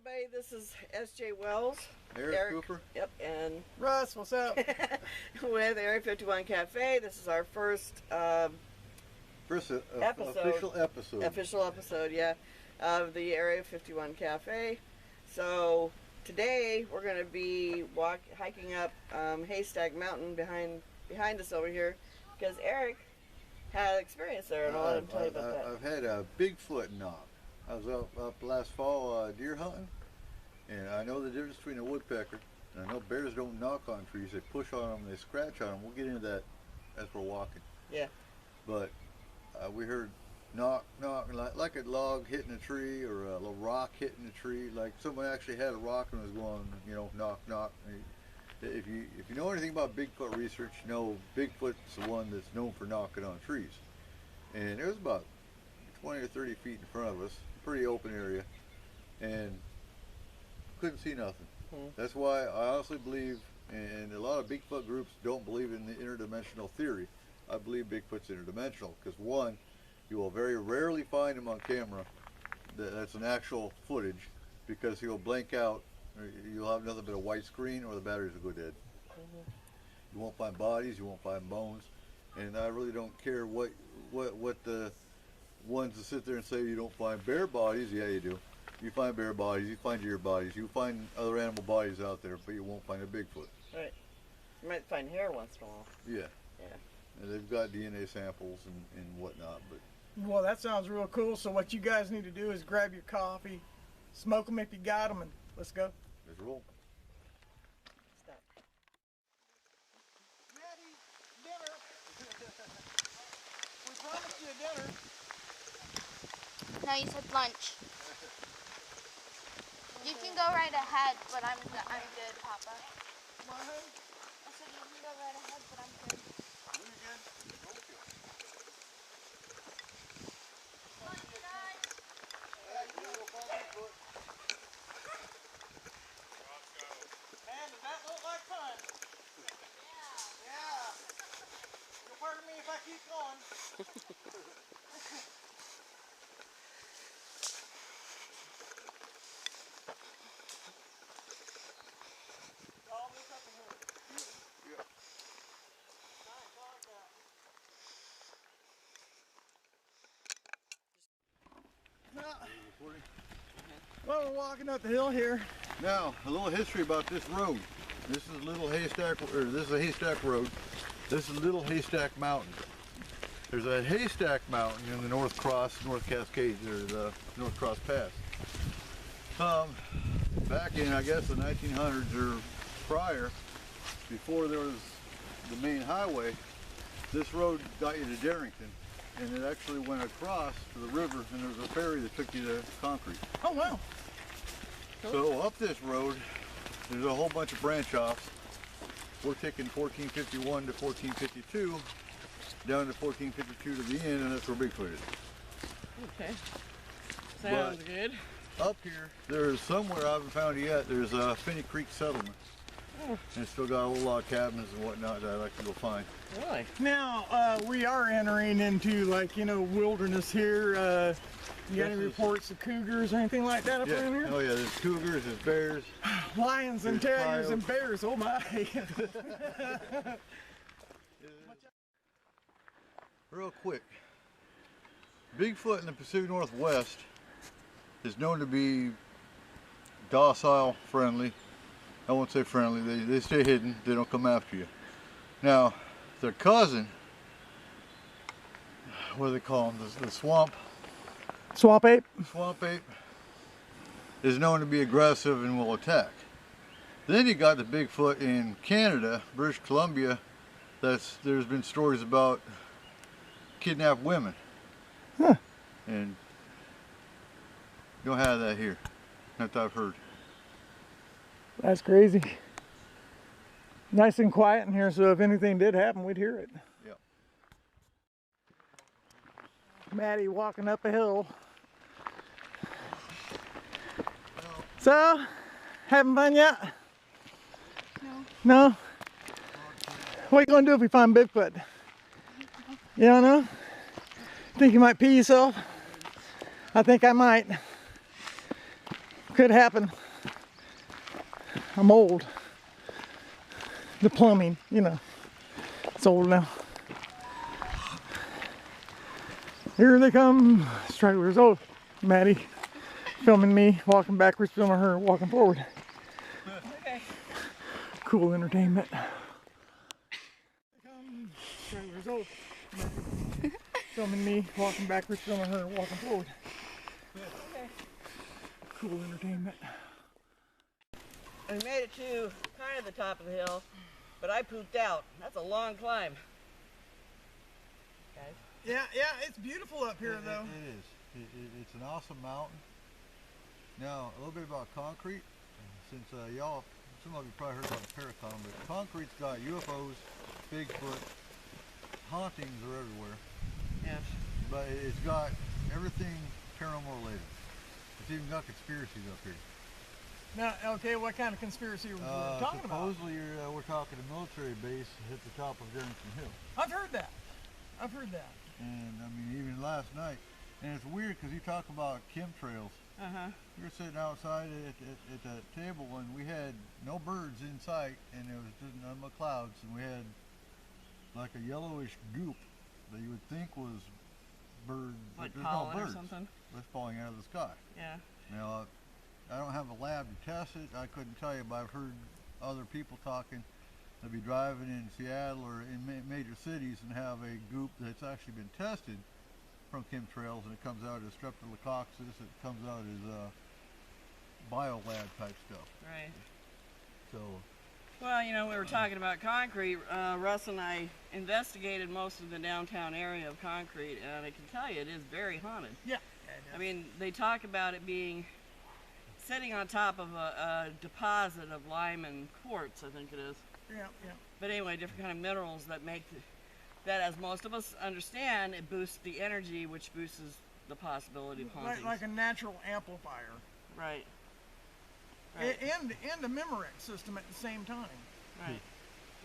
everybody, this is S.J. Wells. Eric Cooper. Yep, and Russ, what's up? with Area 51 Cafe. This is our first Official episode. Official episode, yeah, of the Area 51 Cafe. So today we're going to be hiking up Haystack Mountain behind us over here because Eric had experience there, and I'll let him tell you about that. I've had a Bigfoot knock. I was up last fall deer hunting, and I know the difference between a woodpecker, and I know bears don't knock on trees, they push on them, they scratch on them. We'll get into that as we're walking. Yeah. But we heard knock, like a log hitting a tree or a little rock hitting a tree, like someone actually had a rock and was going, you know, knock, knock. If you know anything about Bigfoot research, you know Bigfoot's the one that's known for knocking on trees. And it was about 20 or 30 feet in front of us, pretty open area, and couldn't see nothing. That's why I honestly believe, and a lot of Bigfoot groups don't believe in the interdimensional theory. I believe Bigfoot's interdimensional because, one, you will very rarely find him on camera that's an actual footage, because he'll blank out. You'll have nothing but a white screen, or the batteries will go dead. You won't find bodies, you won't find bones, and I really don't care what the ones that sit there and say you don't find bear bodies. Yeah, you do. You find bear bodies, you find deer bodies, you find other animal bodies out there, but you won't find a Bigfoot. Right. You might find hair once in a while. Yeah. Yeah. And they've got DNA samples and whatnot, but. Well, that sounds real cool. So what you guys need to do is grab your coffee, smoke them if you got them, and let's go. Let's roll. Stop. Maddie, dinner. We promised you a dinner. No, you said lunch. You can go right ahead, but I'm good, Papa. What? I said you can go right ahead, but I'm good. Man, does that look like fun? Yeah. You'll pardon me if I keep going. All this up in here. Yeah. Nice, I like that. Now, well, we're walking up the hill here. Now, a little history about this road. This is Little Haystack, or this is a Haystack Road. This is Little Haystack Mountain. There's a Haystack Mountain in the North Cascades, or the North Cross Pass. Back in, I guess, the 1900s or prior, before there was the main highway, this road got you to Darrington, and it actually went across to the river, and there was a ferry that took you to Concrete. Oh, wow. So up this road, there's a whole bunch of branch offs. We're taking 1451 to 1452, down to 1452 to the end, and that's where Bigfoot is. Okay. Sounds But good. up here, there's somewhere I haven't found it yet, there's a Finney Creek settlement. Oh. And it's still got a little log cabins and whatnot that I'd like to go find. Really? Now, we are entering into, like, you know, wilderness here. You got any reports of cougars or anything like that up around here? Oh yeah, there's cougars, there's bears. Lions and There's terriers and coyotes. bears, oh my. Real quick, Bigfoot in the Pacific Northwest is known to be docile, friendly. I won't say friendly, they stay hidden, they don't come after you. Now, their cousin, what do they call them, the swamp Swamp ape? is known to be aggressive and will attack. Then you got the Bigfoot in Canada, British Columbia, there's been stories about kidnapped women. Huh. And you don't have that here, not that I've heard. That's crazy. Nice and quiet in here, so if anything did happen, we'd hear it. Yep. Maddie walking up a hill. So, having fun yet? No. No? What are you gonna do if we find Bigfoot? You don't know? Think you might pee yourself? I think I might. could happen. I'm old. The plumbing, you know, it's old now. Here they come, stragglers. Oh, Maddie filming me, walking backwards, filming her walking forward. Okay. Cool entertainment. Stragglers. Oh, Maddie filming me, walking backwards, filming her walking forward. Okay. Cool entertainment. We made it to kind of the top of the hill, but I pooped out. That's a long climb. Guys. Yeah, it's beautiful up here though. It is. It's an awesome mountain. Now, a little bit about concrete. Since y'all, some of you probably heard about Paracon, but concrete's got UFOs, Bigfoot, hauntings are everywhere. Yes. But it's got everything paranormal related. It's even got conspiracies up here. Now, okay, what kind of conspiracy are we talking about? Supposedly we're talking a military base at the top of Darrington Hill. I've heard that. And I mean, even last night, and it's weird because you talk about chemtrails. We were sitting outside at that table and we had no birds in sight, and there was just nothing but clouds, and we had like a yellowish goop that you would think was birds, Like but there's pollen no or birds. something? That's falling out of the sky. Yeah. Now, I don't have a lab to test it. I couldn't tell you, but I've heard other people talking. They'll be driving in Seattle or in major cities and have a goop that's actually been tested from chemtrails, and it comes out as streptococcus. It comes out as biolab type stuff. Right. So, Well, you know, we were talking about concrete. Russ and I investigated most of the downtown area of concrete, and I can tell you it is very haunted. Yeah. I mean, they talk about it being sitting on top of a deposit of lime and quartz, I think it is. Yeah. But anyway, different kind of minerals that make that, as most of us understand, it boosts the energy, which boosts the possibility of hauntings. Like a natural amplifier. Right. And a Memorex system at the same time. Right.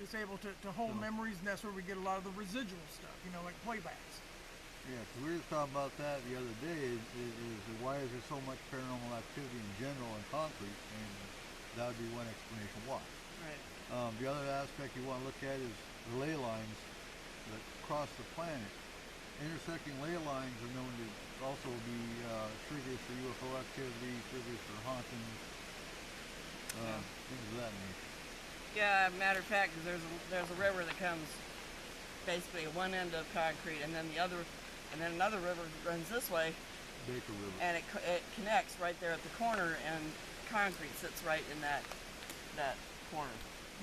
It's able to hold memories, and that's where we get a lot of the residual stuff, you know, like playbacks. yeah, 'cause we were talking about that the other day, is why is there so much paranormal activity in general in concrete, and that would be one explanation why. Right. The other aspect you want to look at is the ley lines that cross the planet. Intersecting ley lines are known to also be triggers for UFO activity, triggers for hauntings, things of that nature. Yeah, matter of fact, 'cause there's a river that comes basically at one end of concrete, and then another river runs this way, Baker River. and it connects right there at the corner, and concrete sits right in that corner.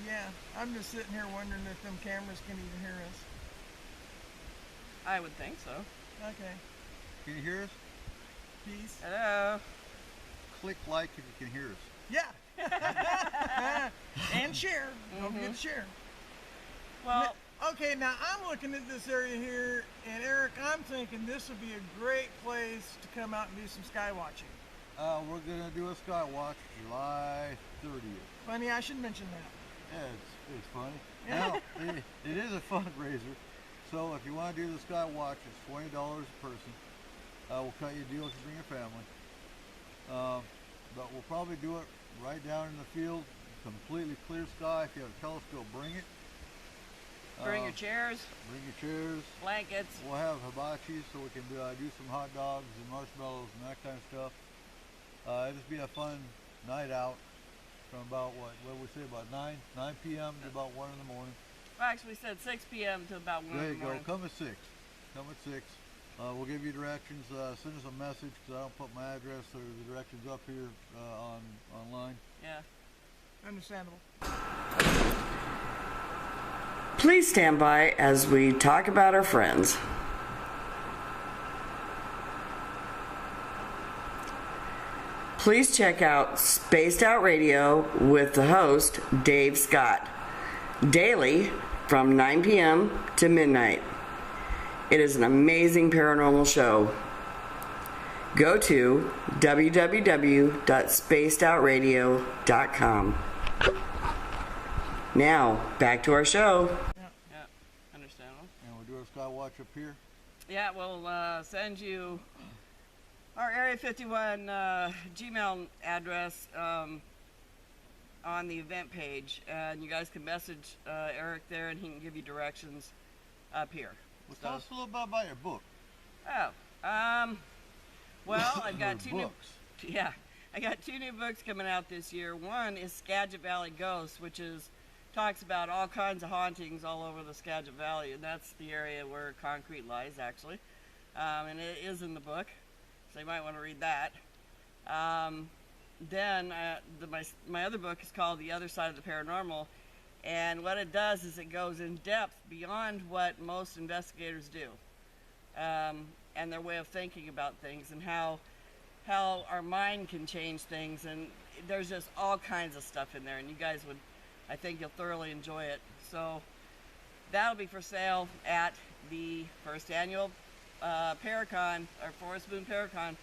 Yeah, I'm just sitting here wondering if them cameras can even hear us. I would think so. Okay, Can you hear us? peace. Hello. Click like if you can hear us. Yeah. And share. Don't forget to share. Well, Okay, now I'm looking at this area here, and Eric, I'm thinking this would be a great place to come out and do some sky watching. We're gonna do a sky watch July 30th. Funny, I should mention that. Yeah, it's funny. Now, it is a fundraiser, so if you want to do the sky watch, it's $20 a person. We'll cut you a deal if you bring your family. But we'll probably do it right down in the field, completely clear sky. If you have a telescope, bring it. bring your chairs, Bring your chairs. blankets. We'll have hibachi so we can do some hot dogs and marshmallows and that kind of stuff. It'll just be a fun night out from about what we say, about 9 p.m. to about 1 in the morning. Well, actually, we said 6 p.m. to about 1 There in you the go. morning. Come at 6. Come at 6. We'll give you directions. Send us a message because I don't put my address or the directions up here online. Yeah. Understandable. Please stand by as we talk about our friends. Please check out Spaced Out Radio with the host, Dave Scott, daily from 9 p.m. to midnight. It is an amazing paranormal show. Go to www.spacedoutradio.com. Now, back to our show. Yeah, understandable. And we'll do our sky watch up here. Yeah, we'll send you our Area 51 Gmail address on the event page, and you guys can message Eric there, and he can give you directions up here. Well, So- tell us a little bit about your book. Oh, well, I've got Or two new. books. Yeah, I got 2 new books coming out this year. One is Skagit Valley Ghosts, which talks about all kinds of hauntings all over the Skagit Valley, and that's the area where Concrete lies, actually. And it is in the book, so you might want to read that. Then my other book is called The Other Side of the Paranormal, and what it does is it goes in depth beyond what most investigators do, and their way of thinking about things, and how our mind can change things, and there's just all kinds of stuff in there, and you guys would, I think you'll thoroughly enjoy it. So that'll be for sale at the first annual Paracon, or Forest Moon Paracon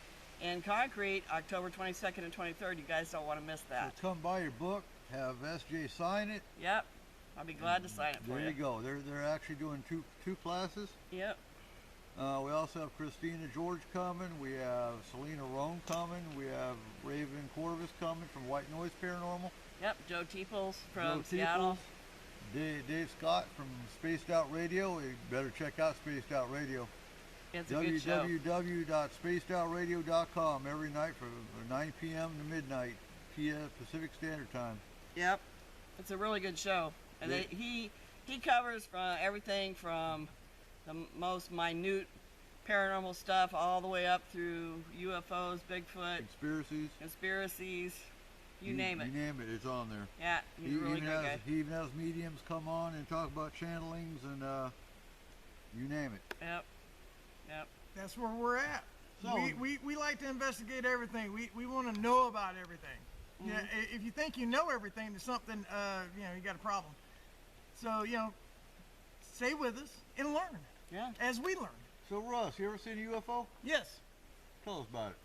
in Concrete, October 22nd and 23rd. You guys don't want to miss that. So come buy your book, have SJ sign it. Yep, I'll be glad to sign it for There you go. They're actually doing two classes. Yep. We also have Christina George coming. We have Selena Roan coming. We have Raven Corvus coming from White Noise Paranormal. Yep, Joe Teeples from Joe Seattle. Teeples. Dave Scott from Spaced Out Radio. You better check out Spaced Out Radio. It's a good show. www.spacedoutradio.com every night from 9 p.m. to midnight Pacific Standard Time. Yep, it's a really good show, and Yeah. he covers from everything from the most minute paranormal stuff all the way up through UFOs, Bigfoot, conspiracies, you name it. You name it, it's on there. Yeah, he's a really good guy. He even has mediums come on and talk about channelings and you name it. Yep. That's where we're at. So- We like to investigate everything. We want to know about everything. Mm-hmm. Yeah, if you think you know everything, there's something, you got a problem. So, stay with us and learn Yeah. as we learn. So Russ, you ever seen a UFO? Yes. Tell us about it.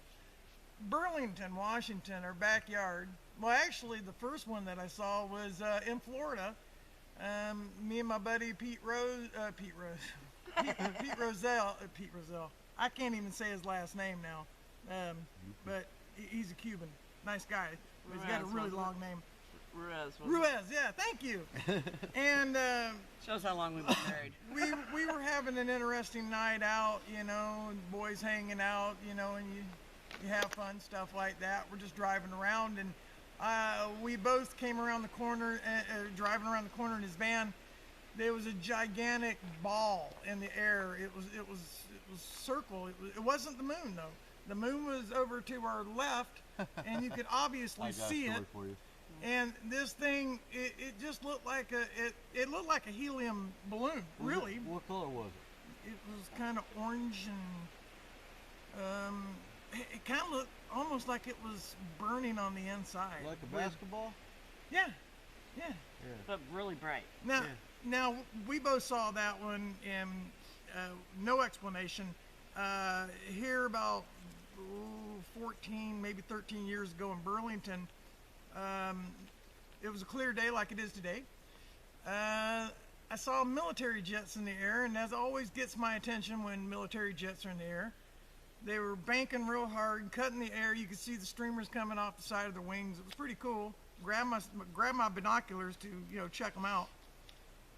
Burlington, Washington, our backyard. Well, actually, the first one that I saw was in Florida. Me and my buddy Pete Roselle. I can't even say his last name now, but he's a Cuban. Nice guy. He's got a Ruiz, really wasn't long name. Ruiz. Yeah, thank you. And Shows how long we've been married. we were having an interesting night out, and boys hanging out, and you have fun, stuff like that. We're just driving around, and we both came around the corner, driving around the corner in his van. There was a gigantic ball in the air. It was circle. It wasn't the moon though. The moon was over to our left, and you could obviously I got see a it. story for you. And this thing, it just looked like it looked like a helium balloon. Really, What color was it? it was kind of orange, and it kind of looked almost like it was burning on the inside. Like a with- basketball? Yeah. But really bright. Now we both saw that one, and no explanation. Here about 14, maybe 13 years ago in Burlington, it was a clear day like it is today. I saw military jets in the air, and as always gets my attention when military jets are in the air. They were banking real hard, cutting the air. You could see the streamers coming off the side of their wings. It was pretty cool. Grabbed my binoculars to check them out,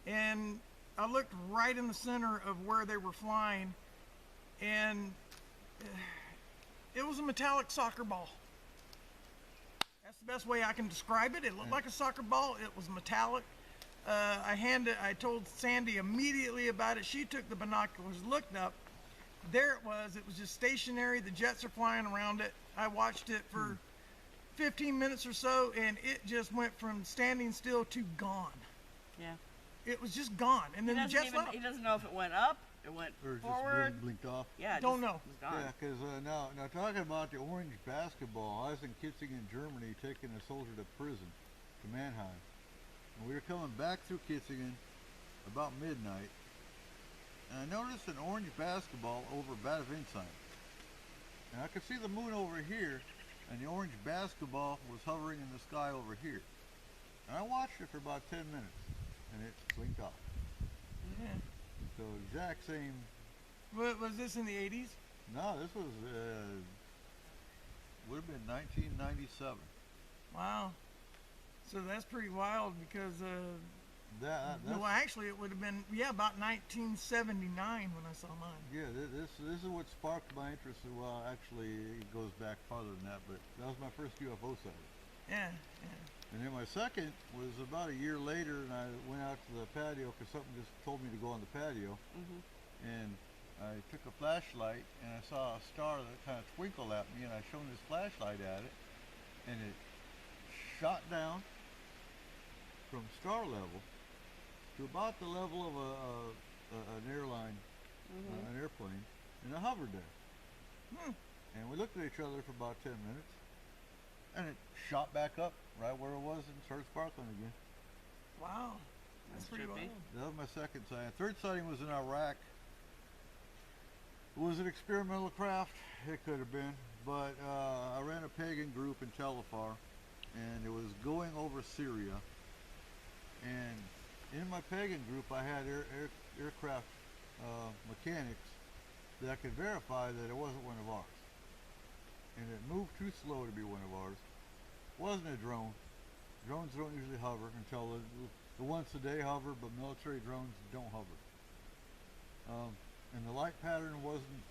and I looked right in the center of where they were flying, and it was a metallic soccer ball. That's the best way I can describe it. It looked like a soccer ball. It was metallic. I told Sandy immediately about it. She took the binoculars, looked up. There it was. It was just stationary. The jets are flying around it. I watched it for 15 minutes or so, and it just went from standing still to gone. Yeah. It was just gone, and then the jets left. He doesn't know if it went up, it went Or just forward. blinked off? Yeah. Don't just know. was gone. Yeah, because now talking about the orange basketball, I was in Kitzingen, Germany, taking a soldier to prison, to Mannheim. And we were coming back through Kitzingen about midnight, and I noticed an orange basketball over Bad Windsheim. And I could see the moon over here, and the orange basketball was hovering in the sky over here. And I watched it for about 10 minutes, and it blinked off. Yeah. So exact same. Was this in the 80s? No, this was 1997. Wow. So that's pretty wild because That's, well, actually, it would have been about 1979 when I saw mine. yeah, this is what sparked my interest. Well, actually, it goes back farther than that, but that was my first UFO sighting. Yeah. And then my second was about a year later, and I went out to the patio because something just told me to go on the patio. And I took a flashlight and I saw a star that kind of twinkled at me, and I shone this flashlight at it, and it shot down from star level to about the level of an airline, an airplane, and it hovered there. And we looked at each other for about 10 minutes, and it shot back up right where it was and started sparkling again. Wow. That's pretty trippy. wild. That was my second sighting. Third sighting was in Iraq. It was an experimental craft. It could have been, but I ran a pagan group in Telfar, and it was going over Syria. And in my pagan group, I had aircraft mechanics that could verify that it wasn't one of ours. And it moved too slow to be one of ours. Wasn't a drone. Drones don't usually hover until the ones today hover, but military drones don't hover. And the light pattern wasn't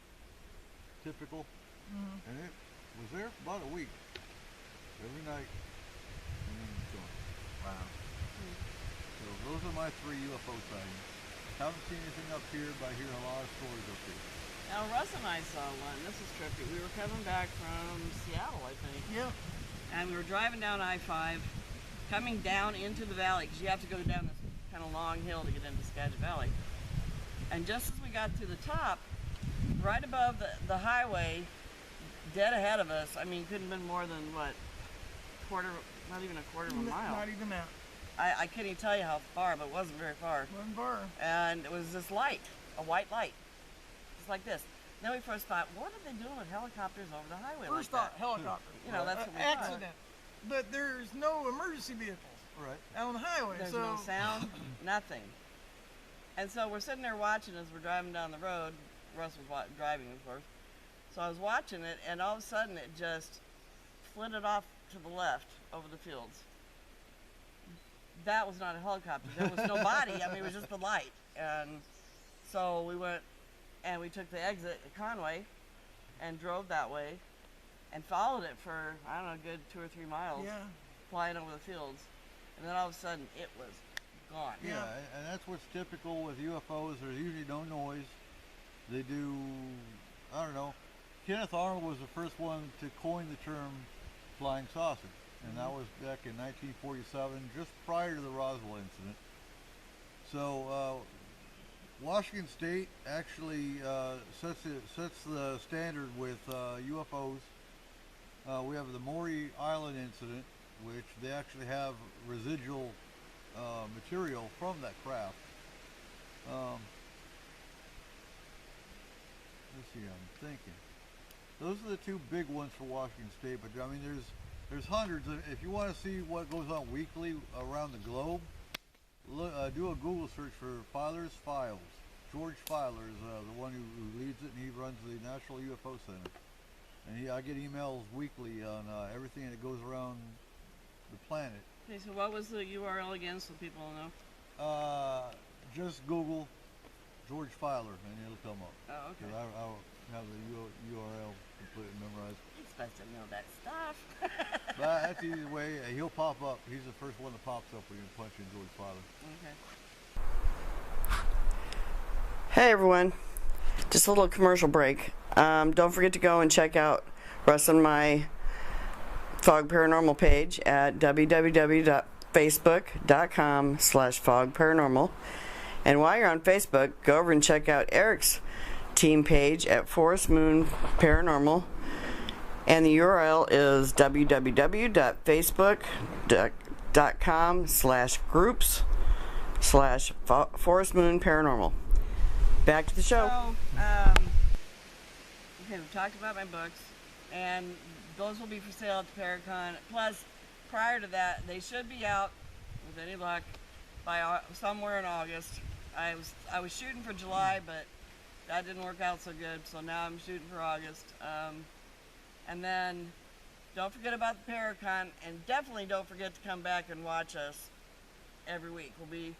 typical, and it was there for about a week, every night, and then it's gone. Wow. So those are my 3 UFO sightings. Haven't seen anything up here, but I hear a lot of stories up here. Now, Russ and I saw one. This is trippy. We were coming back from Seattle, I think. Yeah. And we were driving down I-5, coming down into the valley, because you have to go down this kind of long hill to get into Skagit Valley. And just as we got to the top, right above the highway, dead ahead of us, I mean, couldn't have been more than, what, not even a quarter of a mile. Not even that. I can't even tell you how far, but it wasn't very far. One bar. And it was this light, a white light, just like this. Then we first thought, what are they doing with helicopters over the highway First like thought, that? helicopter. You know, that's what we thought. Accident. But there's no emergency vehicles Right. out on the highway. There's so no sound, nothing. And so we're sitting there watching as we're driving down the road. Russ was driving, of course. So I was watching it, and all of a sudden it just flitted off to the left over the fields. That was not a helicopter. There was no body. I mean, it was just the light. And so we went and we took the exit at Conway and drove that way and followed it for, I don't know, a good 2 or 3 miles, yeah. flying over the fields. And then all of a sudden it was gone. Yeah, and that's what's typical with UFOs. There's usually no noise. They do, I don't know. Kenneth Arnold was the first one to coin the term flying saucer, and that was back in 1947, just prior to the Roswell incident. So Washington State actually sets the standard with UFOs. We have the Maury Island incident, which they actually have residual material from that craft. Let's see, I'm thinking. Those are the 2 big ones for Washington State, but I mean there's hundreds. If you want to see what goes on weekly around the globe, do a Google search for Filer's Files. George Filer is the one who leads it, and he runs the National UFO Center. And I get emails weekly on everything that goes around the planet. Okay, so what was the URL again so people will know? Just Google George Filer and it'll come up. Oh, okay. 'Cause I'll have the URL completely memorized. You're supposed to know that stuff. But that's the easy way. He'll pop up. He's the first one that pops up when you punch in George Filer. Okay. Hey everyone, just a little commercial break. Don't forget to go and check out Russ and my Fog Paranormal page at www.facebook.com/fogparanormal. And while you're on Facebook, go over and check out Eric's team page at Forest Moon Paranormal. And the URL is www.facebook.com/groups/Forest Moon Paranormal. Back to the show. So, okay, we've talked about my books, and those will be for sale at the Paracon. Plus, prior to that, they should be out, with any luck, by somewhere in August. I was shooting for July, but that didn't work out so good, so now I'm shooting for August. And then don't forget about the Paracon, and definitely don't forget to come back and watch us every week. We'll be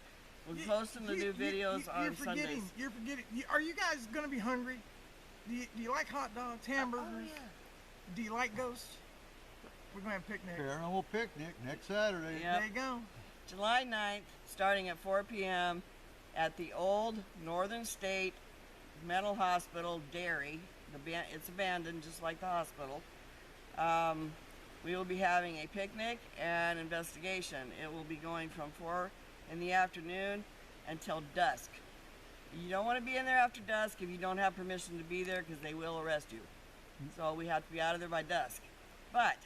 posting the new videos on Sundays. You're forgetting. Are you guys going to be hungry? Do you like hot dogs, hamburgers? Oh, yeah. Do you like ghosts? We're going to have a picnic. Paranormal picnic next Saturday. Yep. There you go. July 9th, starting at 4 p.m. at the old Northern State Mental Hospital, Derry. It's abandoned, just like the hospital. We will be having a picnic and investigation. It will be going from 4 in the afternoon until dusk. You don't want to be in there after dusk if you don't have permission to be there, because they will arrest you. So we have to be out of there by dusk. But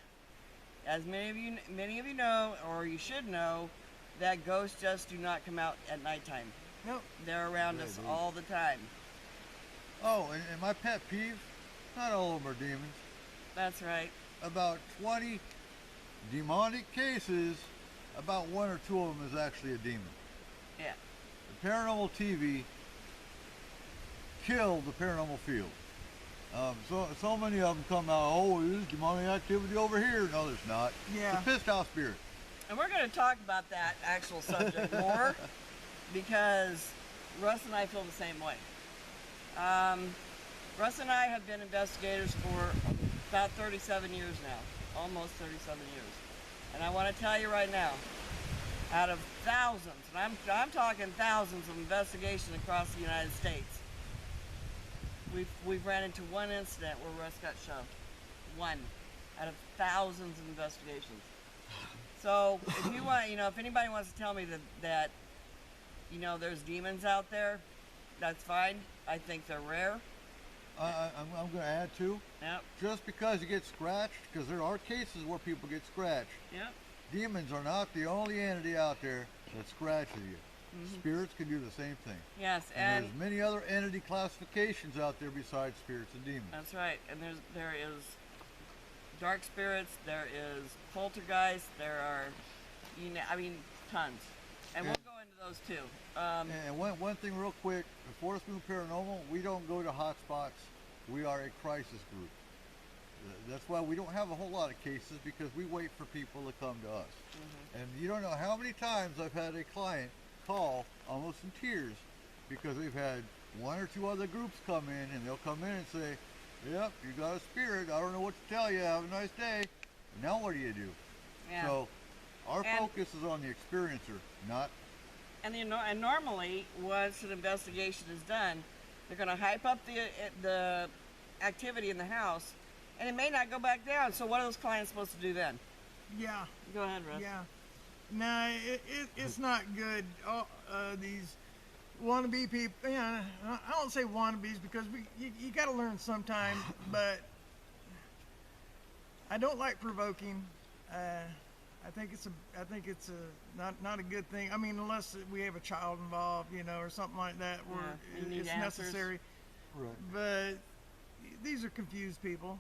as many of you know, or you should know, that ghosts just do not come out at nighttime. Nope. They're around us all the time. Oh, and my pet peeve, not all of them are demons. That's right. About 20 demonic cases, about 1 or 2 of them is actually a demon. Yeah. The paranormal TV killed the paranormal field. So many of them come out, oh, there's demonic activity over here. No, there's not. Yeah. It's a pissed off spirit. And we're going to talk about that actual subject more, because Russ and I feel the same way. Russ and I have been investigators for about 37 years now, almost 37 years. And I want to tell you right now, out of thousands, and I'm talking thousands of investigations across the United States, we've ran into one incident where Russ got shoved. One out of thousands of investigations. So if you want, if anybody wants to tell me that there's demons out there, that's fine. I think they're rare. I'm going to add too. Yep. Just because you get scratched, because there are cases where people get scratched. Yep. Demons are not the only entity out there that scratches you. Mm-hmm. Spirits can do the same thing. Yes, And there's many other entity classifications out there besides spirits and demons. that's right. And there is dark spirits. There is poltergeist. There are, tons. And we'll go into those too. And one thing real quick, before it's moving paranormal, we don't go to hotspots. We are a crisis group. That's why we don't have a whole lot of cases, because we wait for people to come to us. Mm-hmm. And you don't know how many times I've had a client call almost in tears because they've had 1 or 2 other groups come in, and they'll come in and say, yep, you got a spirit, I don't know what to tell you, have a nice day. And now what do you do? Yeah. So our focus is on the experiencer, not... And normally, once an investigation is done, they're going to hype up the activity in the house, and it may not go back down. So what are those clients supposed to do then? Yeah. Go ahead, Russ. Yeah. No, it's not good. These wannabe people. Yeah, I don't say wannabes, because you got to learn sometime. But I don't like provoking. I think it's not a good thing. I mean, unless we have a child involved, or something like that, where it's necessary. Right. But these are confused people.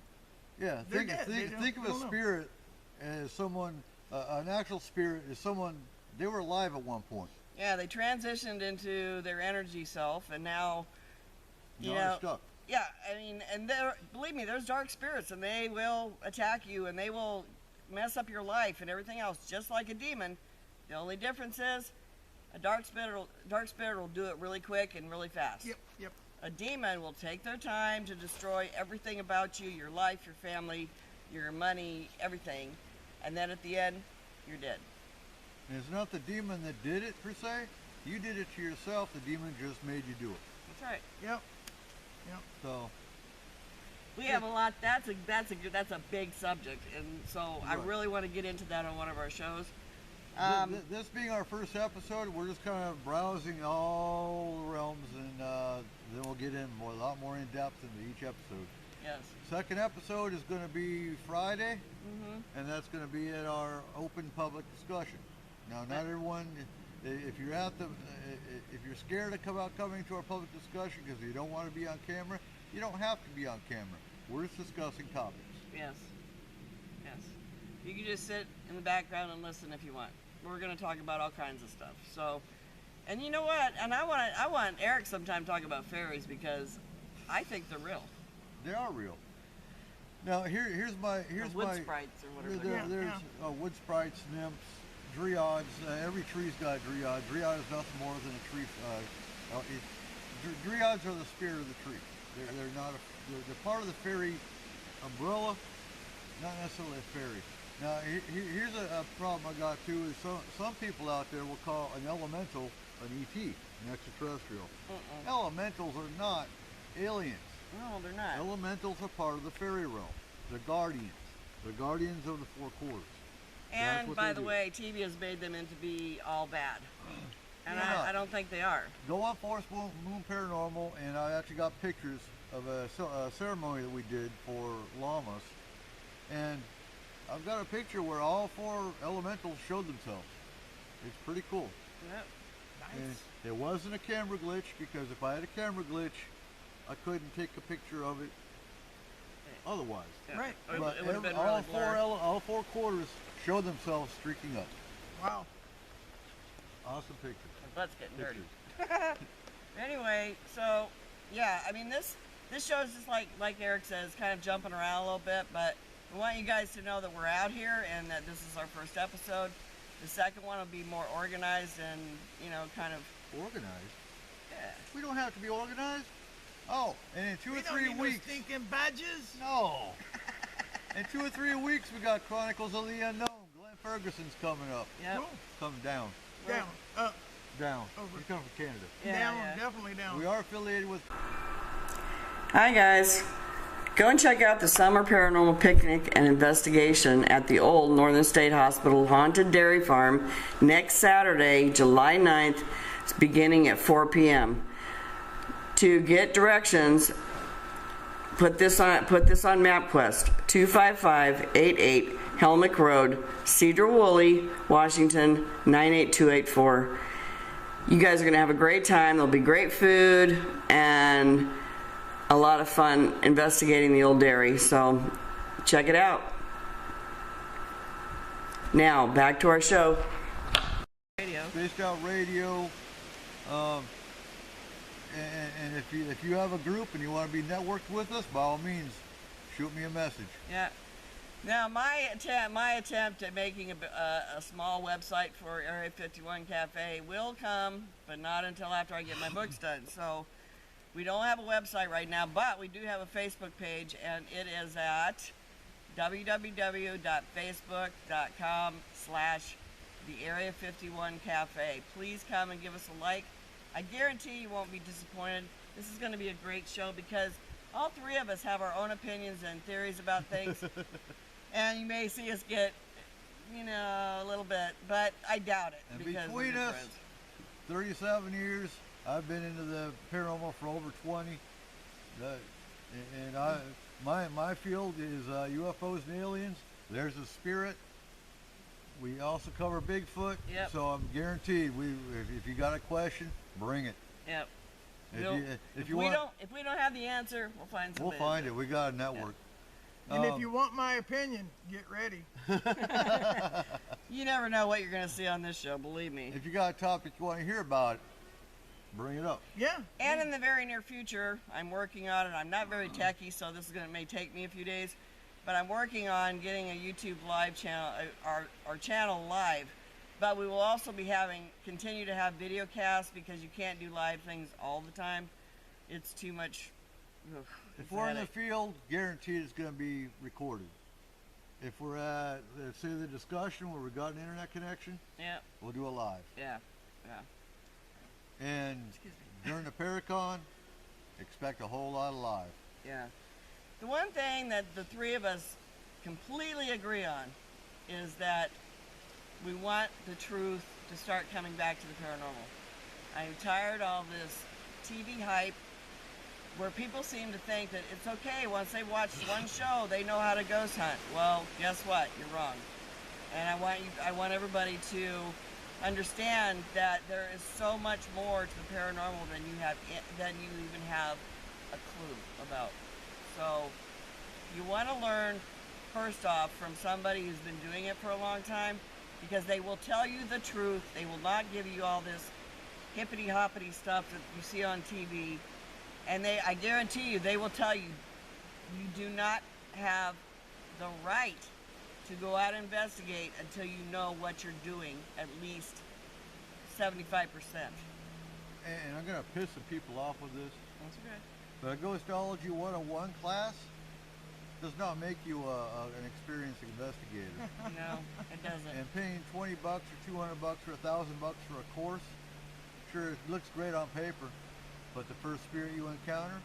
Yeah, They're think dead. think of a spirit as someone, an actual spirit is someone, they were alive at one point. Yeah, they transitioned into their energy self, and now, They're stuck. Yeah, and believe me, there's dark spirits, and they will attack you, and they will mess up your life and everything else, just like a demon. The only difference is a dark spirit will do it really quick and really fast. Yep. A demon will take their time to destroy everything about you, your life, your family, your money, everything, and then at the end, you're dead. And it's not the demon that did it, per se. You did it to yourself. The demon just made you do it. That's right. Yep. So We have a lot. That's a big subject, and so I Right. really want to get into that on one of our shows. this being our first episode, we're just kind of browsing all the realms, and then we'll get in a lot more in depth into each episode. Yes. Second episode is going to be Friday, Mm-hmm. and that's going to be at our open public discussion. Now, not everyone, if you're scared of coming to our public discussion because you don't want to be on camera, you don't have to be on camera. We're just discussing topics. Yes. Yes. You can just sit in the background and listen if you want. We're going to talk about all kinds of stuff. So, and you know what? And I want Eric sometime to talk about fairies, because I think they're real. They are real. Now here's my wood my sprites or whatever. there, Yeah, there's wood sprites, nymphs, dryads. Every tree's got a dryad. Dryad is nothing more than a tree. Dryads are the spirit of the tree. They're not they're part of the fairy umbrella, not necessarily a fairy. Now here's a problem I got too is some people out there will call an elemental an ET, an extraterrestrial. Elementals are not aliens. No, they're not. Elementals are part of the fairy realm. They're guardians. They're guardians of the four quarters. That's And what by they the do. way, TV has made them into be all bad. And They're not. I don't think they are. Go on Forest Moon Paranormal, and I actually got pictures of a ceremony that we did for llamas, and I've got a picture where all four elementals showed themselves. It's pretty cool. Yep. And it wasn't a camera glitch, because if I had a camera glitch, I couldn't take a picture of it otherwise. Yeah. Right. It, But it would have been all really four blurry. all four quarters showed themselves streaking up. Wow. Awesome pictures. Let's get dirty. Pictures. Anyway, so yeah, I mean this show is just like Eric says, kind of jumping around a little bit, but we want you guys to know that we're out here and that this is our first episode. The second one will be more organized and kind of Organized? yeah. We don't have to be organized. Oh, and in 2 or We don't 3 need no weeks. stinking badges. No. In 2 or 3 weeks, we got Chronicles of the Unknown. Glenn Ferguson's coming up. Yep. Cool. Coming down. Down, up, Down. Over. He's coming from Canada. Yeah, down, yeah. definitely down. We are affiliated with. Hi guys. Go and check out the Summer Paranormal Picnic and Investigation at the old Northern State Hospital Haunted Dairy Farm next Saturday, July 9th, beginning at 4 p.m. To get directions, put this on MapQuest. 25588 Helmick Road, Cedar Woolley, Washington 98284. You guys are going to have a great time. There'll be great food and a lot of fun investigating the old dairy, so check it out. Now, back to our show. Radio. Spaced Out Radio. And if you have a group and you want to be networked with us, by all means, shoot me a message. Yeah. Now, my attempt at making a small website for Area 51 Cafe will come, but not until after I get my books done. So, we don't have a website right now, but we do have a Facebook page, and it is at www.facebook.com/thearea51cafe. Please come and give us a like. I guarantee you won't be disappointed. This is going to be a great show because all three of us have our own opinions and theories about things. And you may see us get, a little bit, but I doubt it. And because we're between good us, friends. 37 years, I've been into the paranormal for over 20. My field is UFOs and aliens. There's a spirit. We also cover Bigfoot. Yep. So I'm guaranteed, if you got a question, bring it. Yep. If you want, If we don't have the answer, we'll find we'll somebody. find it. We got a network. And if you want my opinion, get ready. You never know what you're going to see on this show, believe me. If you got a topic you want to hear about, bring it up. Yeah. And in the very near future, I'm working on it. I'm not very techy, so this may take me a few days, but I'm working on getting a YouTube live channel, our channel live. But we will also be continue to have video casts because you can't do live things all the time. It's too much. Ugh, If it's a we're in the headache. field, guaranteed it's going to be recorded. If we're at, say, the discussion where we got an internet connection, Yeah, we'll do a live. yeah. And during the Paracon, expect a whole lot of live. Yeah. The one thing that the three of us completely agree on is that we want the truth to start coming back to the paranormal. I'm tired of all this TV hype where people seem to think that it's okay once they watch one show, they know how to ghost hunt. Well, guess what? You're wrong. And I want everybody to understand that there is so much more to the paranormal than you even have a clue about. So you want to learn first off from somebody who's been doing it for a long time, because they will tell you the truth. They will not give you all this hippity hoppity stuff that you see on TV. And I guarantee you, they will tell you, you do not have the right to go out and investigate until you know what you're doing, at least 75%. And I'm gonna piss some people off with this, That's okay. but a Ghostology 101 class does not make you an experienced investigator. No, it doesn't. And paying $20 or $200 or $1,000 for a course, sure, it looks great on paper, but the first spirit you encounter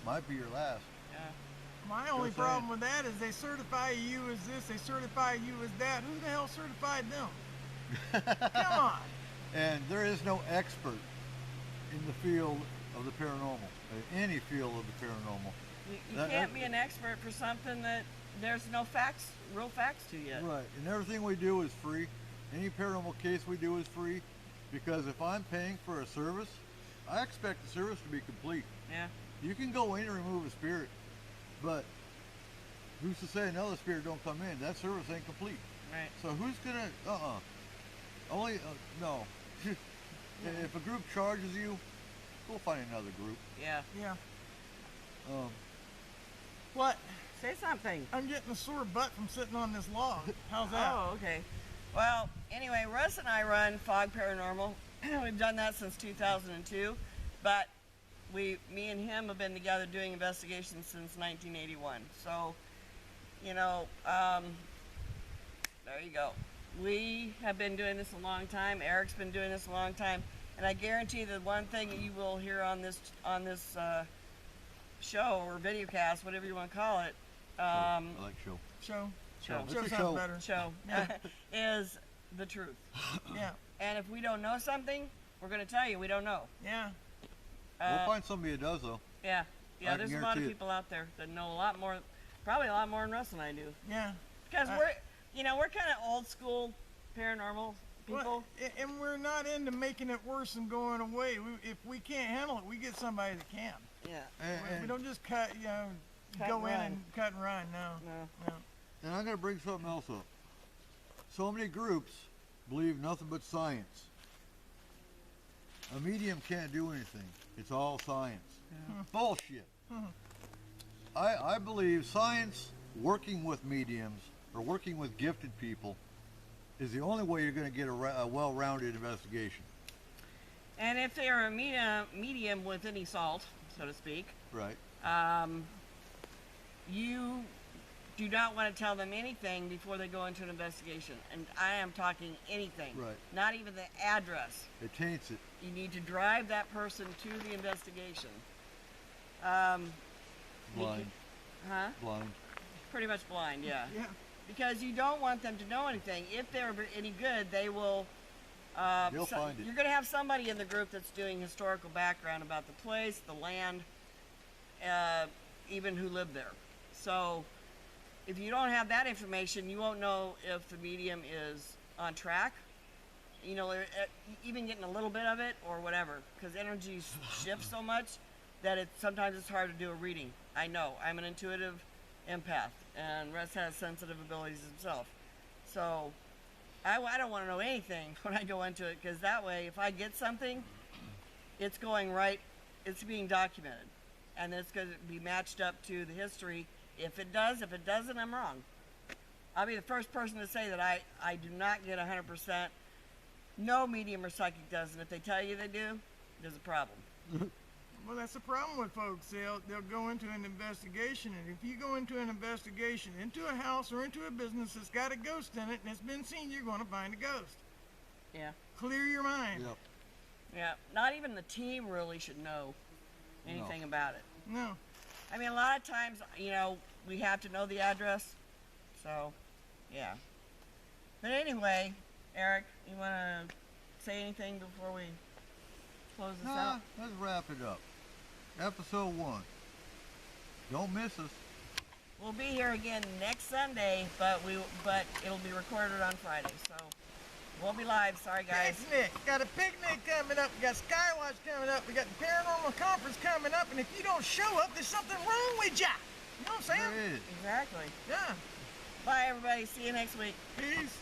might be your last. Yeah. My only Just saying. problem with that is they certify you as this, they certify you as that. Who the hell certified them? Come on. And there is no expert in the field of the paranormal, any field of the paranormal. You That- can't that- be an expert for something that there's no facts, real facts to yet. Right, and everything we do is free. Any paranormal case we do is free, because if I'm paying for a service, I expect the service to be complete. Yeah. You can go in and remove a spirit, but who's to say another spirit don't come in? That service ain't complete. Right. So who's gonna? Only no. If a group charges you, go find another group. Yeah. Yeah. Um, What? Say something. I'm getting a sore butt from sitting on this log. How's that? Oh, okay. Well, anyway, Russ and I run Fog Paranormal. We've done that since 2002, but me and him have been together doing investigations since 1981. So, you know, there you go. We have been doing this a long time. Eric's been doing this a long time, and I guarantee that one thing that you will hear on this show or videocast, whatever you want to call it, I like show. Show. show, It's Show a sounds show. better. show, is the truth. Yeah. And if we don't know something, we're going to tell you we don't know. Yeah. We'll find somebody that does though. Yeah, yeah. I There's a can lot of guarantee it. people out there that know a lot more, probably a lot more than Russ and I do. Yeah. Because Uh, we're kind of old school paranormal people. Well, and we're not into making it worse and going away. If we can't handle it, we get somebody that can. Yeah. We don't just cut, Cut go and in run. and cut and run. No. No. No. And I'm going to bring something else up. So many groups believe nothing but science. A medium can't do anything. It's all science. Bullshit. I believe science working with mediums or working with gifted people is the only way you're going to get a well-rounded investigation. And if they're a medium with any salt, so to speak, Right. you do not want to tell them anything before they go into an investigation. And I am talking anything. Right. Not even the address. It taints it. You need to drive that person to the investigation. Blind. Huh? Blind. Pretty much blind, yeah. Yeah. Because you don't want them to know anything. If they're any good, they will. They'll find it. You're going to have somebody in the group that's doing historical background about the place, the land, even who lived there. So, if you don't have that information, you won't know if the medium is on track. You know, even getting a little bit of it or whatever, because energy shifts so much that sometimes it's hard to do a reading. I know. I'm an intuitive empath, and Russ has sensitive abilities himself. So, I don't want to know anything when I go into it, because that way, if I get something, it's going right, it's being documented, and it's going to be matched up to the history. If it does, if it doesn't, I'm wrong. I'll be the first person to say that I do not get 100%. No medium or psychic does, and if they tell you they do, there's a problem. Well, that's the problem with folks. They'll go into an investigation, and if you go into an investigation into a house or into a business that's got a ghost in it and it's been seen, you're going to find a ghost. Yeah. Clear your mind. Yep. Yeah. Not even the team really should know anything about it. No. I mean, a lot of times, you know, we have to know the address. So, yeah. But anyway, Eric, you want to say anything before we close this Nah, out? let's wrap it up. Episode 1. Don't miss us. We'll be here again next Sunday, but it'll be recorded on Friday. So, we'll be live. Sorry, guys. Picnic. Got a picnic coming up. We got Skywatch coming up. We got the Paranormal Conference coming up. And if you don't show up, there's something wrong with ya. You know what I'm saying? There is. Exactly. Yeah. Bye, everybody. See you next week. Peace.